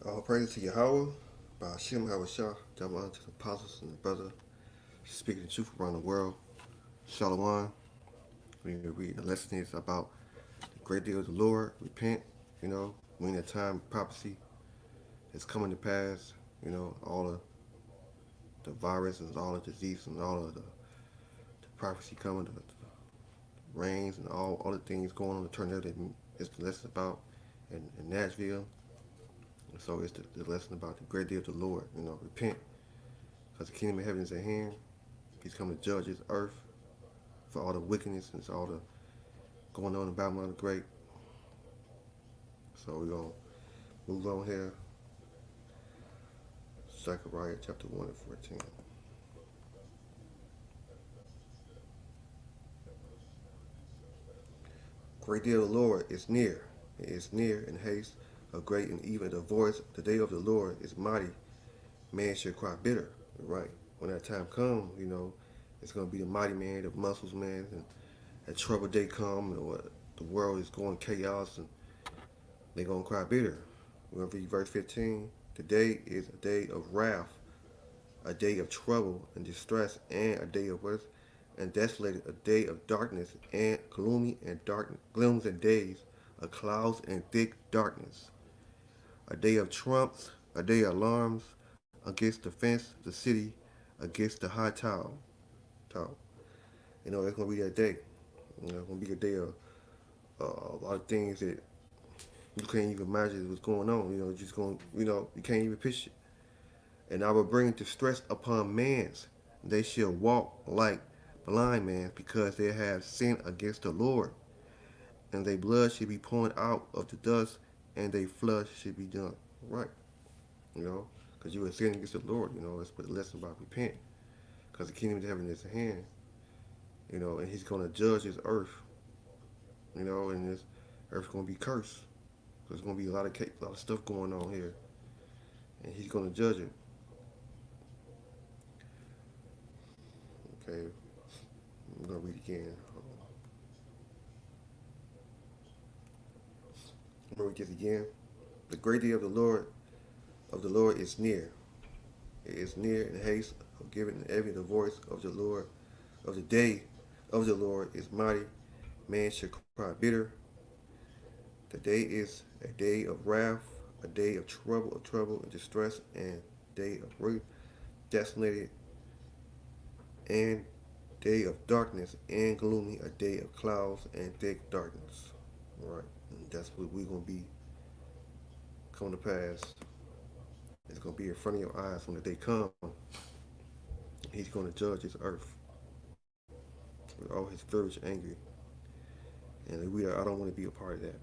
All praise to Yahweh, by Hashem Shah, double honor to the apostles and the brother speaking the truth around the world. Shalom. We read the lesson is about the great day of the Lord. Repent, when the time of prophecy is coming to pass, all the viruses, all the disease and all of the prophecy coming, the rains and all the things going on, the tornado that it's the lesson about in Nashville. So it's the lesson about the great day of the Lord. Repent, because the kingdom of heaven is at hand. He's coming to judge his earth for all the wickedness and all the going on in Babylon the Great. So we're going to move on here. Zechariah chapter 1 and 14. Great day of the Lord is near. It is near in haste, of great and even the voice. The day of the Lord is mighty. Man should cry bitter. Right. When that time comes, it's going to be the mighty man, the muscles man, and that trouble day come, and the world is going chaos, and they're going to cry bitter. We're going to read verse 15. Today is a day of wrath, a day of trouble and distress, and a day of worth and desolated, a day of darkness and gloomy and dark glooms and days of clouds and thick darkness, a day of trumps, a day of alarms against the fence, the city, against the high tower. It's gonna be that day. It's gonna be a day of a lot of things that you can't even imagine what's going on. Just going, you can't even picture it. And I will bring distress upon mans. They shall walk like blind men, because they have sinned against the Lord. And their blood should be poured out of the dust, and their flesh should be done. Right. Because you were sinning against the Lord. That's what the lesson about repent. Because the kingdom of heaven is at hand. And he's going to judge his earth. And this earth's going to be cursed. There's going to be a lot of stuff going on here. And he's going to judge it. Okay. I'm going to read again. I'm going to read this again. The great day of the Lord is near. It is near in haste of giving every the voice of the Lord. Of the day of the Lord is mighty. Man shall cry bitter. The day is a day of wrath, a day of trouble and distress, and day of ruth, desolated, and day of darkness and gloomy, a day of clouds and thick darkness. All right, and that's what we're gonna be coming to pass. It's gonna be in front of your eyes when the day comes. He's gonna judge his earth with all his furious angry, and I don't want to be a part of that.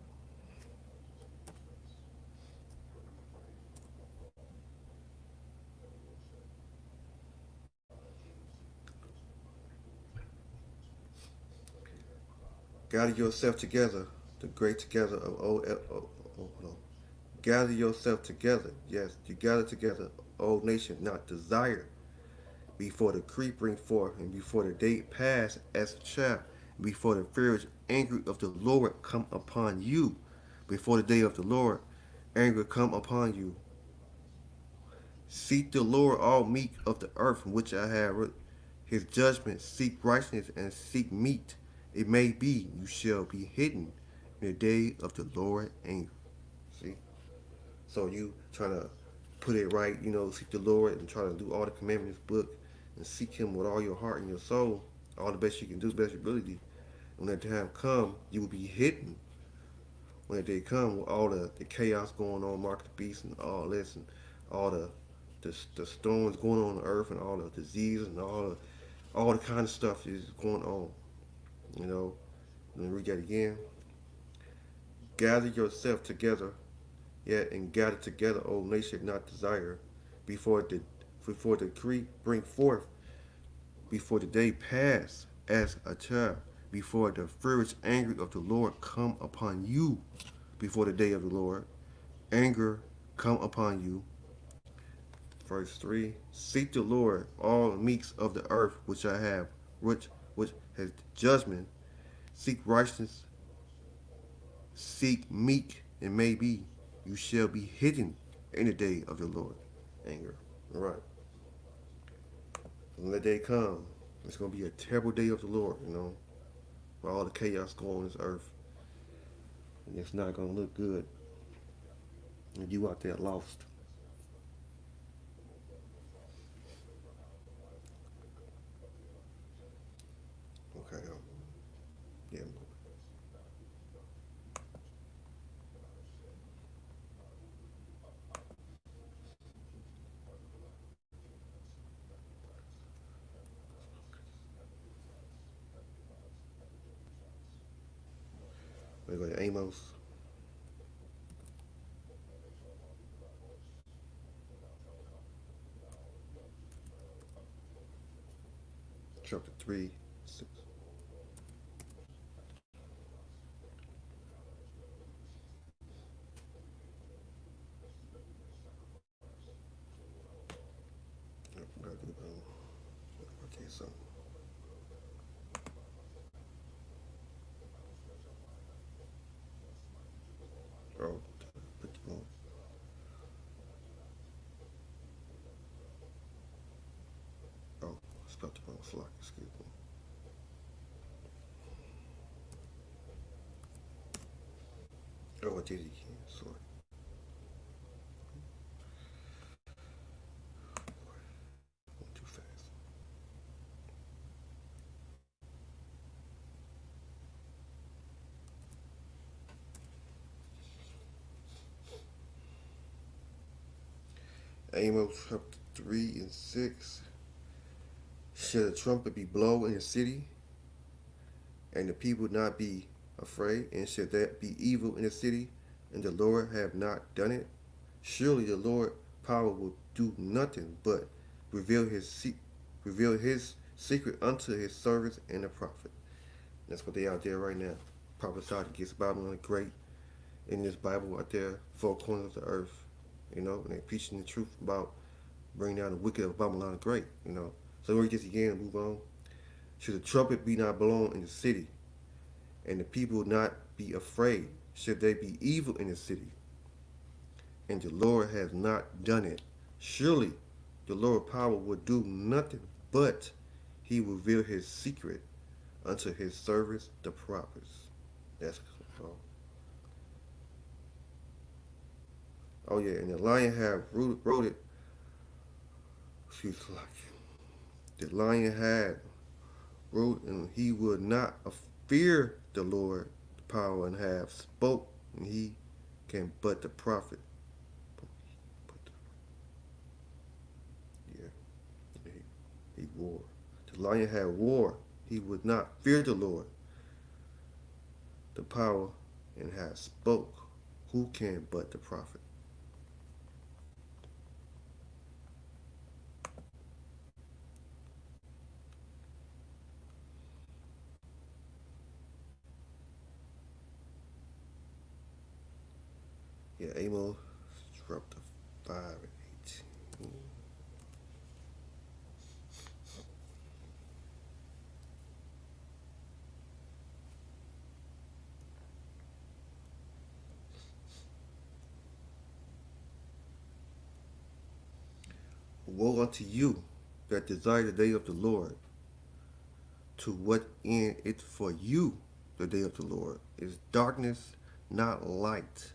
Gather yourself together, the great together of old. Hold on. Gather yourself together. Yes, you gather together, old nation, not desire. Before the creep bring forth, and before the day pass as a chaff, before the furious anger of the Lord come upon you, before the day of the Lord anger come upon you. Seek the Lord, all meek of the earth, from which I have his judgment. Seek righteousness and seek meat. It may be you shall be hidden in the day of the Lord anger. See? So you trying to put it right, seek the Lord and try to do all the commandments book and seek him with all your heart and your soul, all the best you can do, the best ability. When that time come, you will be hidden. When that day come, with all the chaos going on, mark the beast and all this and all the storms going on earth and all the diseases and all the kind of stuff is going on. Let me read that again. Gather yourself together, yet and gather together, O nation, not desire, before the decree bring forth, before the day pass as a child, before the furious anger of the Lord come upon you, before the day of the Lord anger come upon you. Verse 3. Seek the Lord, all meeks of the earth, which I have, which has judgment. Seek righteousness, seek meek, and maybe you shall be hidden in the day of the Lord anger. All right. When that day come, it's gonna be a terrible day of the Lord, with all the chaos going on this earth. And it's not gonna look good. And you out there lost. Okay. Yeah. We go to Amos chapter 3, 6. Yep, gotta do, okay, so. Oh, put the wrong. Oh, spelled the wrong slot. Excuse me. Oh, I did it again. Sorry. Went too fast. Amos chapter 3 and 6. Shall the trumpet be blown in the city, and the people not be afraid? And shall there be evil in the city, and the Lord have not done it? Surely the Lord power will do nothing but reveal reveal his secret unto his servants and the prophet. That's what they out there right now. Prophesied against Babylon the Great in this Bible out there, four corners of the earth. And they're preaching the truth about bringing down the wicked of Babylon the Great. So we just again move on. Should the trumpet be not blown in the city, and the people not be afraid? Should there be evil in the city, and the Lord has not done it? Surely the Lord power will do nothing, but he will reveal his secret unto his servants, the prophets. That's all. Oh yeah, and the lion have wrote it. Excuse me, the lion had wrote, and he would not fear the Lord, the power, and have spoke, and he can but the prophet. Yeah, he wore. The lion had war. He would not fear the Lord, the power, and have spoke. Who can but the prophet? Yeah, Amos chapter 5 and 18. Woe unto you that desire the day of the Lord. To what end it's for you the day of the Lord is darkness, not light.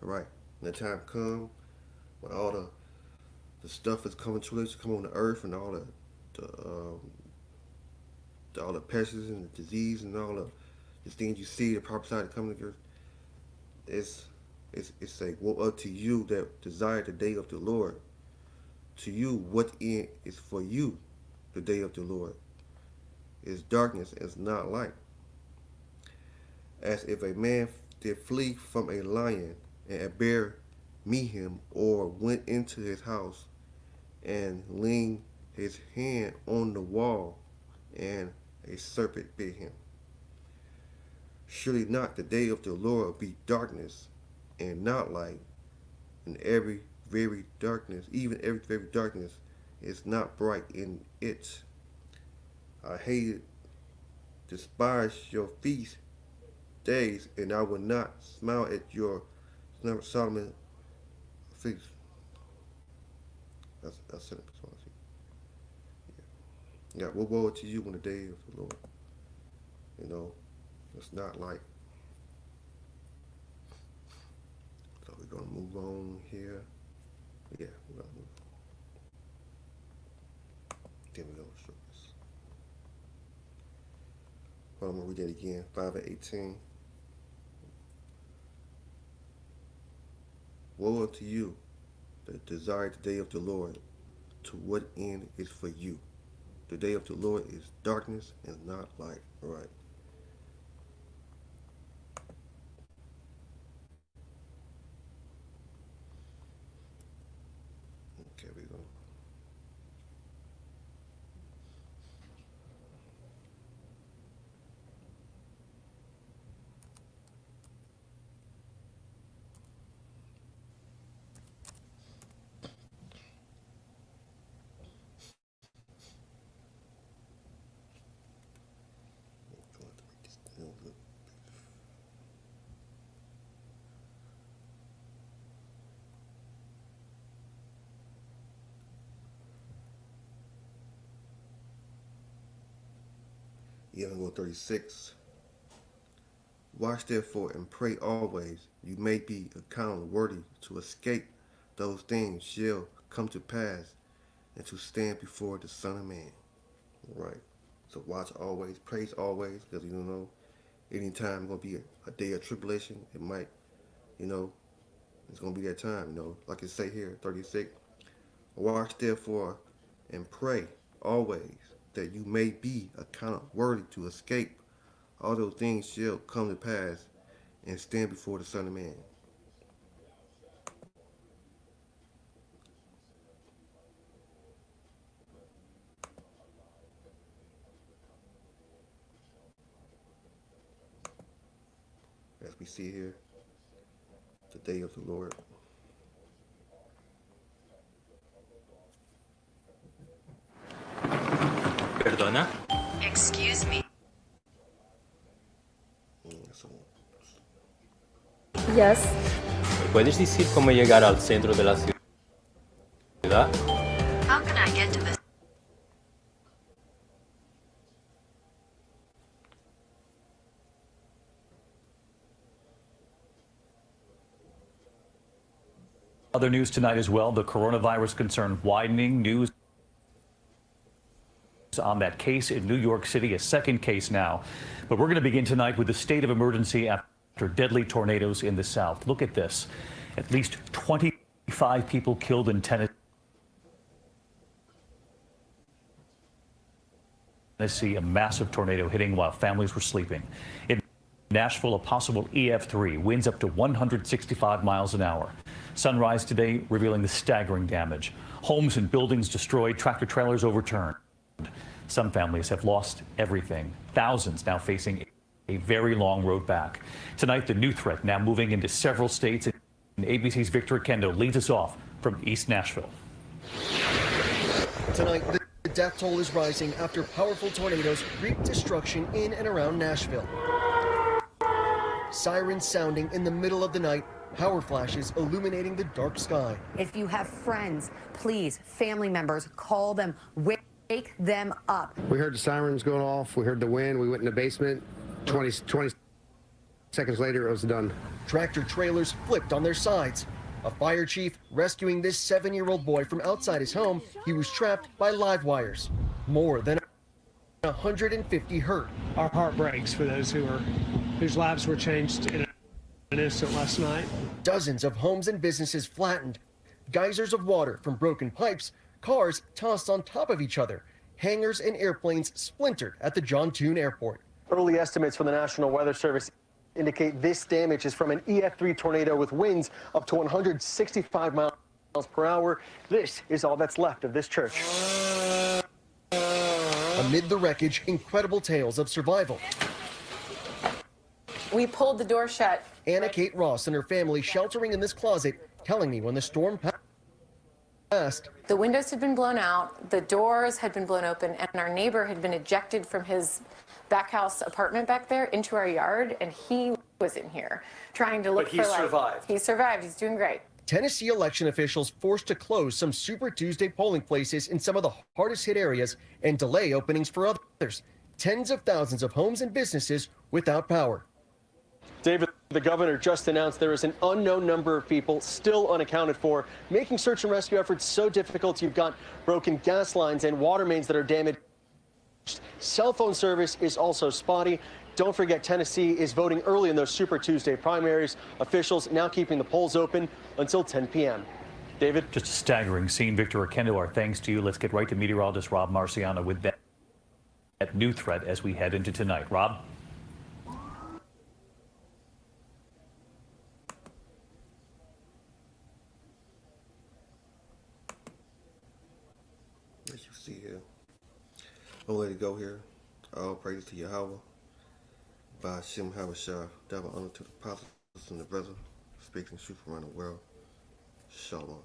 All right. When the time come, when all the stuff is coming to us, come on the earth, and all the pests and the disease and all the things you see, the prophesied coming to earth, it's it's a woe up to you that desire the day of the Lord. To you, what end is for you the day of the Lord is darkness, is not light. As if a man did flee from a lion, and a bear meet him, or went into his house and leaned his hand on the wall, and a serpent bit him. Surely not the day of the Lord be darkness, and not light, and every very darkness, even every very darkness, is not bright in it. I hated, despise your feast days, and I will not smile at your Solomon feast. That's sent it. Yeah, what woe to you in the day of the Lord. You know, it's not like. So we're gonna move on here. Yeah, we're gonna move. Then we're gonna show this. Well, I'm gonna read that again. 5:18. Woe unto you that desire the day of the Lord. To what end is for you? The day of the Lord is darkness and not light. All right. Okay, we go. Yeah, I'm going 36. Watch therefore and pray always, you may be accounted worthy to escape those things shall come to pass and to stand before the Son of Man. All right. So watch always, praise always, because you don't know anytime going to be a day of tribulation. It might, it's going to be that time, like it say here, 36. Watch therefore and pray always that you may be accounted worthy to escape all those things shall come to pass and stand before the Son of Man. As we see here, the day of the Lord. Perdona. Excuse me. Yes. ¿Me puedes decir cómo llegar al centro de la ciudad? How can I get to this? Other news tonight as well, the coronavirus concern widening. News on that case in New York City, a second case now. But we're going to begin tonight with the state of emergency after deadly tornadoes in the south. Look at this. At least 25 people killed in Tennessee, a massive tornado hitting while families were sleeping. In Nashville, a possible EF3, winds up to 165 miles an hour. Sunrise today revealing the staggering damage. Homes and buildings destroyed, tractor trailers overturned. Some families have lost everything. Thousands now facing a very long road back. Tonight, the new threat now moving into several states. And ABC's Victor Kendo leads us off from East Nashville. Tonight, the death toll is rising after powerful tornadoes reap destruction in and around Nashville. Sirens sounding in the middle of the night, power flashes illuminating the dark sky. If you have friends, please, family members, call them, wake them up. We heard the sirens going off, we heard the wind, we went in the basement. 20 seconds later, it was done. Tractor trailers flipped on their sides. A fire chief rescuing this 7-year-old boy from outside his home. He was trapped by live wires. More than 150 hurt. Our heart breaks for those whose lives were changed in an instant last night. Dozens of homes and businesses flattened. Geysers of water from broken pipes, cars tossed on top of each other, hangars and airplanes splintered at the John Thune Airport. Early estimates from the National Weather Service indicate this damage is from an EF3 tornado with winds up to 165 miles per hour. This is all that's left of this church. Amid the wreckage, incredible tales of survival. We pulled the door shut. Anna Kate Ross and her family sheltering in this closet, telling me when the storm passed. The windows had been blown out, the doors had been blown open, and our neighbor had been ejected from his back house apartment back there into our yard, and he was in here trying to look for life. But he survived. He survived. He's doing great. Tennessee election officials forced to close some Super Tuesday polling places in some of the hardest hit areas and delay openings for others. Tens of thousands of homes and businesses without power. David, the governor just announced there is an unknown number of people still unaccounted for, making search and rescue efforts so difficult. You've got broken gas lines and water mains that are damaged. Cell phone service is also spotty. Don't forget, Tennessee is voting early in those Super Tuesday primaries. Officials now keeping the polls open until 10 p.m. David? Just a staggering scene. Victor Oquendo, our thanks to you. Let's get right to meteorologist Rob Marciano with that new threat as we head into tonight. Rob? As you see here, I'll let it go here. All praise to Yahweh. By Shem Havashah, double honor to the apostles and the brother, speaking truth around the world. Shalom.